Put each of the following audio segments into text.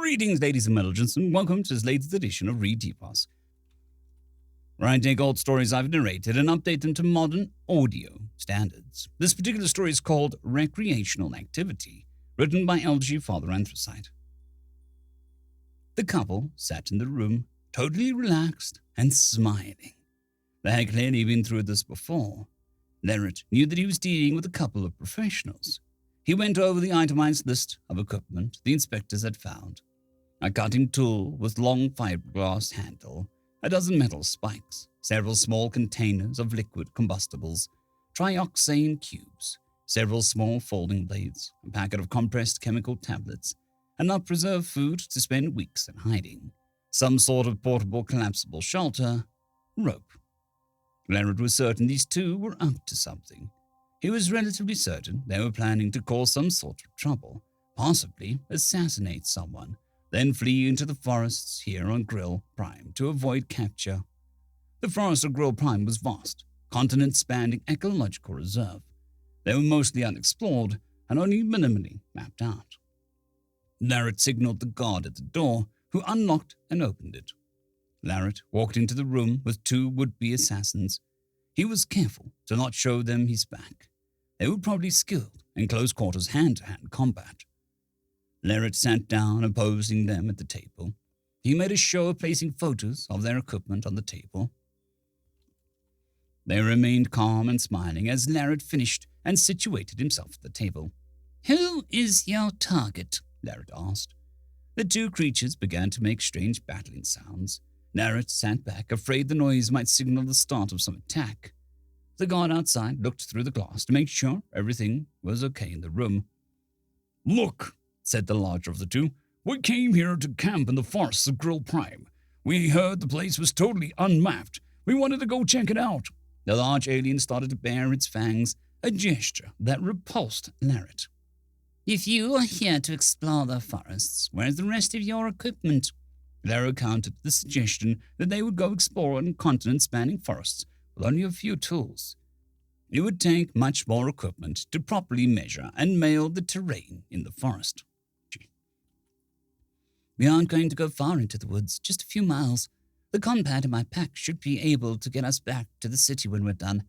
Greetings, ladies and gentlemen, and welcome to this latest edition of Read T-Pass, where I take old stories I've narrated and update them to modern audio standards. This particular story is called Recreational Activity, written by LgFatherAnthrocite. The couple sat in the room, totally relaxed and smiling. They had clearly been through this before. Lerret knew that he was dealing with a couple of professionals. He went over the itemized list of equipment the inspectors had found. A cutting tool with long fiberglass handle, a dozen metal spikes, several small containers of liquid combustibles, trioxane cubes, several small folding blades, a packet of compressed chemical tablets, enough preserved food to spend weeks in hiding, some sort of portable collapsible shelter, rope. Lerret was certain these two were up to something. He was relatively certain they were planning to cause some sort of trouble, possibly assassinate someone, then flee into the forests here on Grill Prime to avoid capture. The forest of Grill Prime was vast, continent-spanning ecological reserve. They were mostly unexplored and only minimally mapped out. Lerret signaled the guard at the door, who unlocked and opened it. Lerret walked into the room with two would-be assassins. He was careful to not show them his back. They were probably skilled in close-quarters hand-to-hand combat. Lerret sat down, opposing them at the table. He made a show of placing photos of their equipment on the table. They remained calm and smiling as Lerret finished and situated himself at the table. "Who is your target?" Lerret asked. The two creatures began to make strange battling sounds. Lerret sat back, afraid the noise might signal the start of some attack. The guard outside looked through the glass to make sure everything was okay in the room. "Look," said the larger of the two, "we came here to camp in the forests of Grill Prime. We heard the place was totally unmapped. We wanted to go check it out." The large alien started to bare its fangs, a gesture that repulsed Lerret. "If you are here to explore the forests, where's the rest of your equipment?" Lerret countered the suggestion that they would go explore in continent-spanning forests with only a few tools. It would take much more equipment to properly measure and mail the terrain in the forest. "We aren't going to go far into the woods, just a few miles. The compact in my pack should be able to get us back to the city when we're done.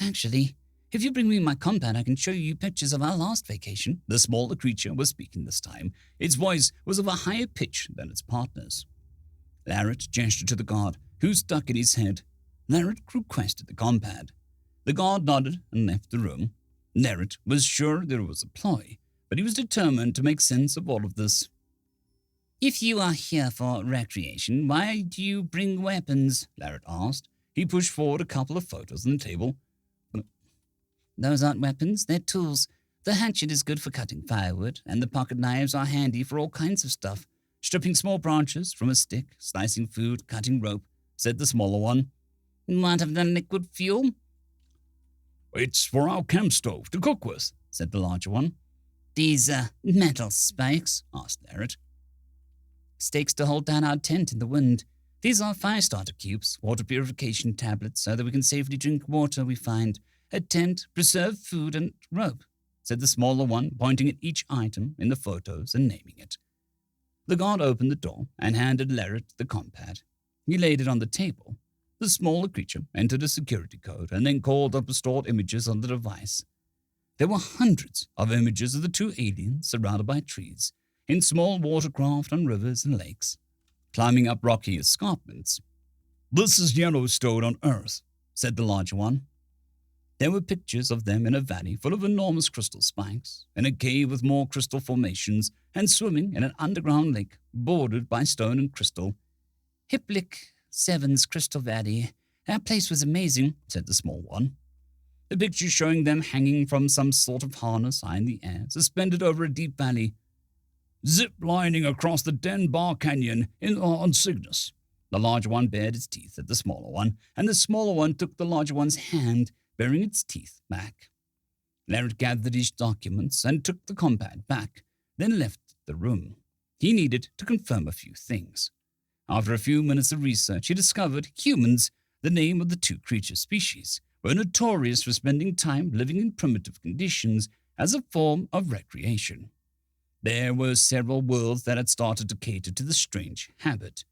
Actually, if you bring me my compact, I can show you pictures of our last vacation." The smaller creature was speaking this time. Its voice was of a higher pitch than its partner's. Lerret gestured to the guard, who stuck in his head. Lerret requested the compact. The guard nodded and left the room. Lerret was sure there was a ploy, but he was determined to make sense of all of this. "If you are here for recreation, why do you bring weapons?" Lerret asked. He pushed forward a couple of photos on the table. "Those aren't weapons, they're tools. The hatchet is good for cutting firewood, and the pocket knives are handy for all kinds of stuff. Stripping small branches from a stick, slicing food, cutting rope," said the smaller one. "What of the liquid fuel?" "It's for our camp stove to cook with," said the larger one. "These metal spikes?" asked Lerret. "Stakes to hold down our tent in the wind. These are fire starter cubes, water purification tablets, so that we can safely drink water we find. A tent, preserved food, and rope," said the smaller one, pointing at each item in the photos and naming it. The guard opened the door and handed Lerret the compact. He laid it on the table. The smaller creature entered a security code and then called up the stored images on the device. There were hundreds of images of the two aliens surrounded by trees, in small watercraft on rivers and lakes, climbing up rocky escarpments. "This is Yellowstone on Earth," said the larger one. There were pictures of them in a valley full of enormous crystal spikes, in a cave with more crystal formations, and swimming in an underground lake bordered by stone and crystal. "Hiplik 7's Crystal Valley. That place was amazing," said the small one. The picture showing them hanging from some sort of harness high in the air, suspended over a deep valley. "Zip-lining across the Denbar Canyon on Cygnus." The larger one bared its teeth at the smaller one, and the smaller one took the larger one's hand, bearing its teeth back. Lerret gathered his documents and took the compact back, then left the room. He needed to confirm a few things. After a few minutes of research, he discovered humans, the name of the two creature species, were notorious for spending time living in primitive conditions as a form of recreation. There were several worlds that had started to cater to the strange habit.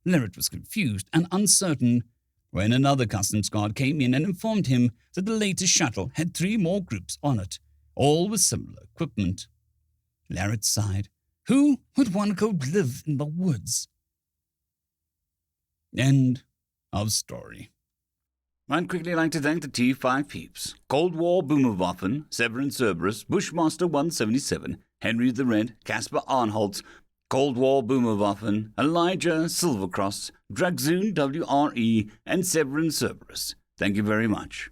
Larrett was confused and uncertain when another customs guard came in and informed him that the latest shuttle had 3 more groups on it, all with similar equipment. Larrett sighed. Who would want to go live in the woods? End of story. I'd quickly like to thank the T5 peeps: Cold War Boomerwaffen, Severin Cerberus, Bushmaster 177, Henry the Red, Caspar Arnholtz, Cold War Boomerwaffen, Elijah Silvercross, Dragzoon WRE, and Severin Cerberus. Thank you very much.